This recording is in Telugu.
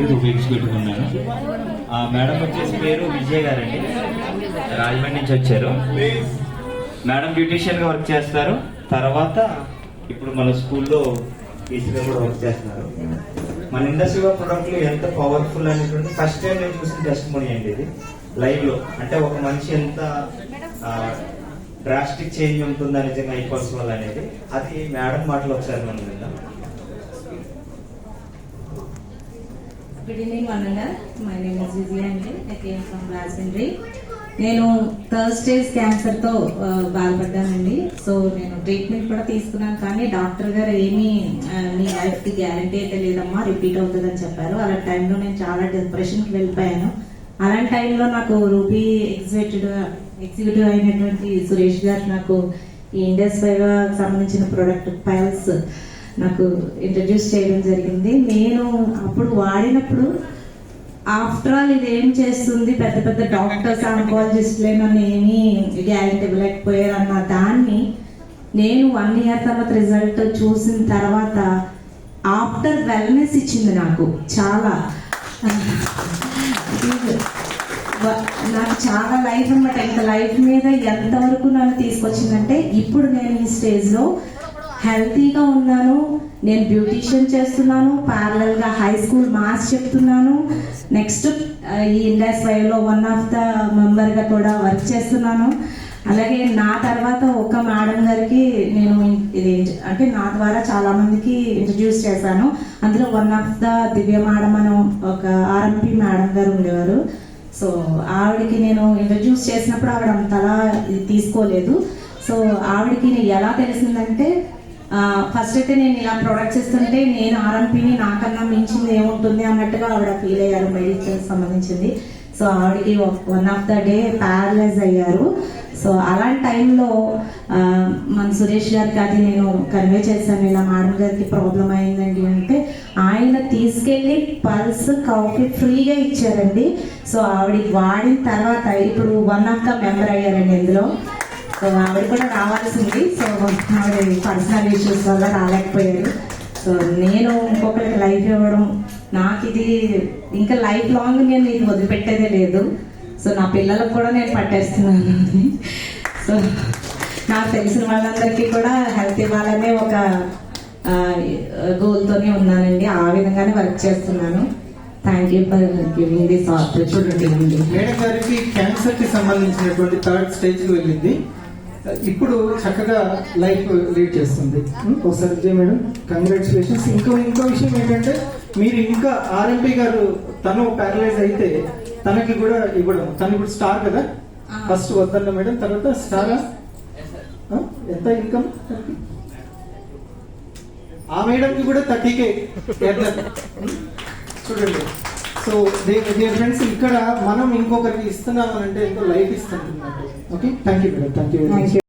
అండి, రూబిక్స్ పెట్టుకున్నాను. మేడం వచ్చేసి పేరు విజయ్ గారండి, రాజమండ్రి నుంచి వచ్చారు. మేడం బ్యూటీషియన్గా వర్క్ చేస్తారు. తర్వాత ఇప్పుడు మన స్కూల్లో టీచర్గా కూడా వర్క్ చేస్తున్నారు. మన ఇండస్ట్రీలో ప్రొడక్ట్లు ఎంత పవర్ఫుల్ అనేటువంటి ఫస్ట్ టైం నేను చూసిన టెస్టిమోనీ అండి ఇది లైవ్ లో. అంటే ఒక మనిషి ఎంత డ్రాస్టిక్ చేంజ్ ఉంటుందా నిజంగా ఐఫోన్స్ వల్ల అనేది, అది మేడం మాటలు ఒకసారి మనం విందాం. Good evening, Mananda. My name is Vijay Andy. I came from Rajahmundry. నేను థర్డ్ స్టేజ్ క్యాన్సర్తో బాధపడ్డానండి. సో నేను ట్రీట్మెంట్ కూడా తీసుకున్నాను, కానీ డాక్టర్ గారు ఏమీ మీ లైఫ్కి గ్యారంటీ అయితే లేదమ్మా, రిపీట్ అవుతుందని చెప్పారు. అలాంటి టైంలో నేను చాలా డిప్రెషన్కి వెళ్ళిపోయాను. అలాంటి టైంలో నాకు రూబీ ఎగ్జిక్యూటివ్ అయినటువంటి సురేష్ గారు నాకు ఈ ఇండస్ ఫైవ్ సంబంధించిన ప్రోడక్ట్ పైల్స్ నాకు ఇంట్రడ్యూస్ చేయడం జరిగింది. నేను అప్పుడు వాడినప్పుడు ఆఫ్టర్ ఆల్ ఇది ఏం చేస్తుంది, పెద్ద పెద్ద డాక్టర్స్ ఆంకాలజిస్ట్లే నన్ను ఏమీ గ్యారెంటీ ఇవ్వలేకపోయారు అన్న దాన్ని నేను 1 year తర్వాత రిజల్ట్ చూసిన తర్వాత ఆఫ్టర్ వెల్నెస్ ఇచ్చింది నాకు చాలా. నాకు చాలా లైఫ్ అనమాట. ఇంకా లైఫ్ మీద ఎంతవరకు నన్ను తీసుకొచ్చిందంటే ఇప్పుడు నేను ఈ స్టేజ్లో హెల్తీగా ఉన్నాను. నేను బ్యూటీషియన్ చేస్తున్నాను, ప్యారలల్ గా హై స్కూల్ మ్యాథ్స్ చెప్తున్నాను. నెక్స్ట్ ఈ ఇండస్ ఫైవ్లో వన్ ఆఫ్ ద మెంబర్ గా కూడా వర్క్ చేస్తున్నాను. అలాగే నా తర్వాత ఒక మేడం గారికి నేను ఇది అంటే నా ద్వారా చాలా మందికి ఇంట్రడ్యూస్ చేశాను. అందులో one of the Divya madam అని ఒక ఆర్ఎంపీ మేడం గారు ఉండేవారు. సో ఆవిడకి నేను ఇంట్రడ్యూస్ చేసినప్పుడు ఆవిడ అంతలా తీసుకోలేదు. సో ఆవిడకి ఎలా తెలిసిందంటే, ఫస్ట్ అయితే నేను ఇలా ప్రొడక్ట్స్ ఇస్తుంటే నేను ఆర్ఎంపీని నాకన్నా మించింది ఏముంటుంది అన్నట్టుగా ఆవిడ ఫీల్ అయ్యారు, మెడిసిన్ సంబంధించింది. సో ఆవిడకి one of the day paralyse అయ్యారు. సో అలాంటి టైంలో మన సురేష్ గారికి అది నేను కన్వే చేశాను, ఇలా మేడం గారికి ప్రాబ్లం అయిందండి అంటే ఆయన తీసుకెళ్ళి పల్స్ కాఫీ ఫ్రీగా ఇచ్చారండి. సో ఆవిడకి వాడిన తర్వాత ఇప్పుడు వన్ ఆఫ్ ద మెంబర్ అయ్యారండి ఇందులో. సో ఆవిడ కూడా రావాల్సింది. సో ఆవిడ పర్సనల్ ఇష్యూస్ వల్ల రాలేకపోయారు. సో నేను ఇంకొకరికి లైఫ్ ఇవ్వడం, నాకు ఇది ఇంకా లైఫ్ లాంగ్ నేను ఇది వదిలిపెట్టేదే లేదు. సో నా పిల్లలకు కూడా నేను పట్టేస్తున్నాను. సో నాకు తెలిసిన వాళ్ళందరికీ కూడా హెల్త్ ఇవ్వాలనే ఒక గోల్తోనే ఉన్నానండి. ఆ విధంగానే వర్క్ చేస్తున్నాను. Thank you for giving this opportunity. Madam గారికి క్యాన్సర్ కి సంబంధించినటువంటి థర్డ్ స్టేజ్ కి వెళ్ళింది. ఇప్పుడు చక్కగా లైఫ్ లీడ్ చేస్తుంది. ఒకసారి విజయ్ మేడం కంగ్రాచులేషన్స్. ఇంకో విషయం ఏంటంటే, మీరు ఇంకా ఆర్ఎంపీ గారు తను ప్యారలైజ్ అయితే తనకి కూడా ఇవ్వడం. తను ఇప్పుడు స్టార్ కదా, ఫస్ట్ వద్దన్న మేడం, తర్వాత స్టారా? ఎంత ఇన్కమ్? ఆ మేడంకి కూడా 30K చూడండి. సో డియర్ ఫ్రెండ్స్, ఇక్కడ మనం ఇంకొకరికి ఇస్తున్నాం అంటే ఎంతో లైఫ్ ఇస్తున్నట్టు. Okay, thank you madam, thank you.